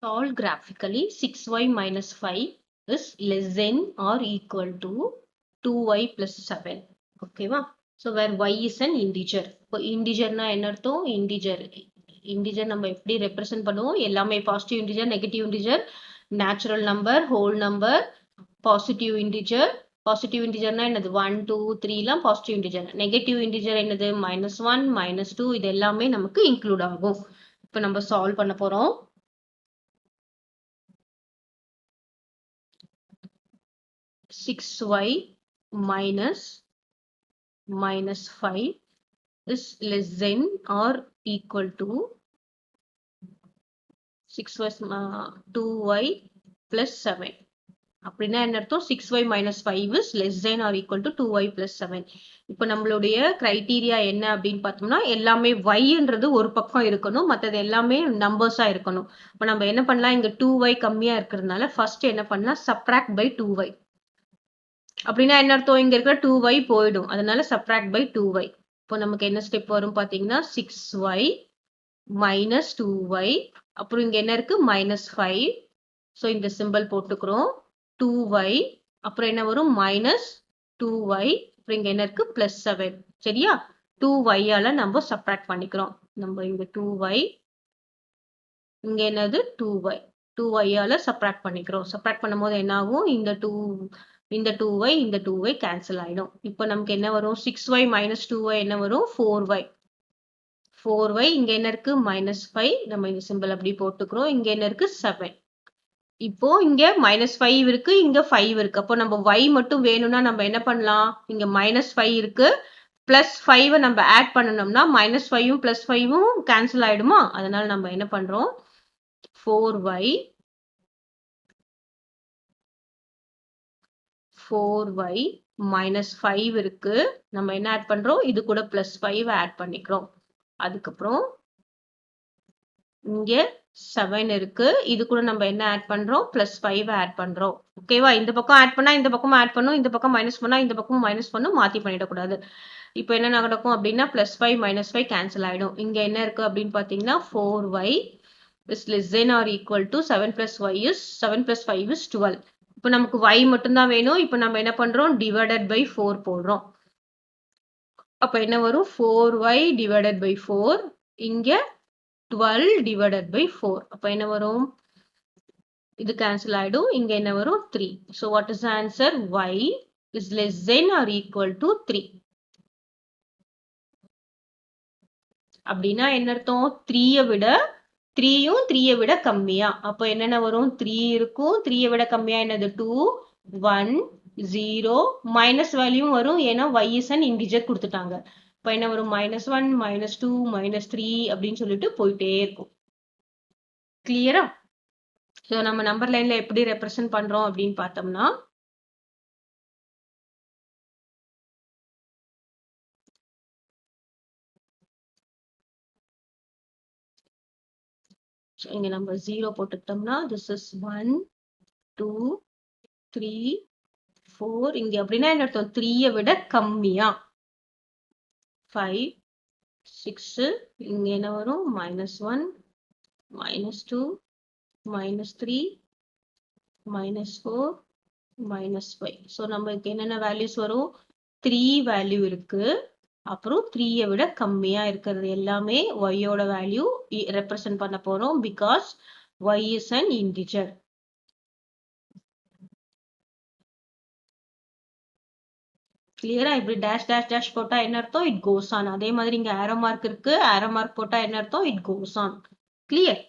Solve graphically 6y minus 5 is less than or equal to 2y plus 7. Okay, va? So where y is an integer. இப்போ இன்டிஜர்னா என்ன அர்த்தம்? Integer நம்ம எப்படி represent பண்ணுவோம்? எல்லாமே positive integer, negative integer, natural number, whole number, positive integer. Positive இன்டிஜர்னா என்னது? 1 2 3 எல்லாம் பாசிட்டிவ் இன்டிஜர். நெகட்டிவ் இன்டிஜர் என்னது? -1 -2 இது எல்லாமே நமக்கு இன்க்ளூட் ஆகும். இப்போ நம்ம சால்வ் பண்ண போறோம். 6y minus 5 is less than or equal to 2y plus 7. அப்படின்னா என்ன அர்த்தம்? 6y minus 5 is less than or equal to 2y plus 7. இப்போ நம்மளுடைய கிரைட்டீரியா என்ன அப்படின்னு பார்த்தோம்னா எல்லாமே yன்றது ஒரு பக்கம் இருக்கணும், மற்றது எல்லாமே நம்பர்ஸா இருக்கணும். இப்போ நம்ம என்ன பண்ணலாம்? இங்க 2y கம்மியா இருக்கிறதுனால ஃபர்ஸ்ட் என்ன பண்ணலாம்? Subtract by 2y. அப்படின்னா என்ன அர்த்தம்? இங்க இருக்கிற 2y போயிடும், அதனால சப்ராக்ட் பை 2y. இப்போ நமக்கு என்ன ஸ்டெப் வரும் பாத்தீங்கன்னா 6y minus 2y, அப்புறம் இங்க என்ன இருக்கு? -5. ஸோ இந்த சிம்பிள் போட்டுக்கிறோம். 2y அப்புறம் என்ன வரும்? -2y, அப்புறம் இங்க என்ன இருக்கு? +7. சரியா? 2y ஆல நம்ம சப்ராக்ட் பண்ணிக்கிறோம். நம்ம இங்க 2y, இங்க என்னது? 2y ஆல சப்ராக்ட் பண்ணிக்கிறோம். சப்ராக்ட் பண்ணும்போது என்ன ஆகும்? இந்த 2y கேன்சல் ஆயிடும். இப்போ நமக்கு என்ன வரும்? 6y minus 2y என்ன வரும்? 4y. இங்க என்ன இருக்கு? -5. நம்ம இந்த சிம்பிள் அப்படி போட்டுக்கிறோம். இங்க என்ன இருக்கு? 7. இப்போ இங்க -5 இருக்கு, இங்க 5 இருக்கு. அப்போ நம்ம y மட்டும் வேணும்னா நம்ம என்ன பண்ணலாம்? இங்க -5 இருக்கு, +5 நம்ம ஆட் பண்ணணும்னா -5ம் +5ம் கேன்சல் ஆயிடுமா? அதனால நம்ம என்ன பண்றோம்? 4y -5 இருக்கு, நம்ம என்ன ஆட் பண்றோம்? இது கூட +5 ஆட் பண்ணிக்கிறோம். அதுக்கப்புறம் இங்க 7 இருக்கு, இது கூட நம்ம என்ன ஆட் பண்றோம்? +5 ஆட் பண்றோம். ஓகேவா? இந்த பக்கம் ஆட் பண்ணா இந்த பக்கம் ஆட் பண்ணும், இந்த பக்கம் மைனஸ் பண்ணா இந்த பக்கம் மைனஸ் பண்ணும், மாத்தி பண்ணிடக்கூடாது. இப்போ என்ன நடக்கும் அப்படின்னா +5 -5 கேன்சல் ஆயிடும். இங்க என்ன இருக்கு அப்படின்னு பாத்தீங்கன்னா 4y is less than or equal to 7 plus 5 is 12. இப்போ நமக்கு y மட்டும்தான் வேணும். இப்போ நம்ம என்ன பண்றோம்? டிவைடட் பை 4 போடுறோம். அப்ப என்ன வரும்? 4y divided by 4. இங்க 12 divided by 4. அப்ப என்ன வரும்? இது கேன்சல் ஆயிடும். இங்க என்ன வரும்? 3. So what is the answer? Y is less than or equal to 3. அப்படின்னா என்ன அர்த்தம்? 3யை விட 3யும் 3யை விட கம்மியா. அப்ப என்னென்ன வரும்? 3 இருக்கும், 3யை விட கம்மியா என்னது? 2 1 0 மைனஸ் வேல்யூ வரும், ஏன்னா y is an integer கொடுத்துட்டாங்க. இப்போ என்ன வரும்? -1 -2 -3 அப்படின்னு சொல்லிட்டு போயிட்டே இருக்கும். கிளியரா? ஸோ நம்ம நம்பர் லைன்ல எப்படி ரெப்ரசென்ட் பண்றோம் அப்படின்னு பார்த்தோம்னா இங்க நம்ம 0 போட்டுக்கிட்டோம்னா this is 1 2 3 4. இங்க அப்படின்னா என்ன அர்த்தம்? 3யை விட கம்மியா. 5 6. இங்க என்ன வரும்? -1 -2 -3 -4 -5. ஸோ நமக்கு என்னென்ன வேல்யூஸ் வரும்? 3 வேல்யூ இருக்கு, அப்புறம் 3யை விட கம்மியா இருக்கிறது எல்லாமே y-யோட வேல்யூ ரெப்ரசென்ட் பண்ண போறோம், because y is an integer. கிளியரா? இப்படி டேஷ் டேஷ் டேஷ் போட்டா என்ன அர்த்தம்? It goes on. அதே மாதிரி இங்க ஆரோ மார்க் இருக்கு, ஆரோ மார்க் போட்டா என்ன அர்த்தம்? It goes on. கிளியர்?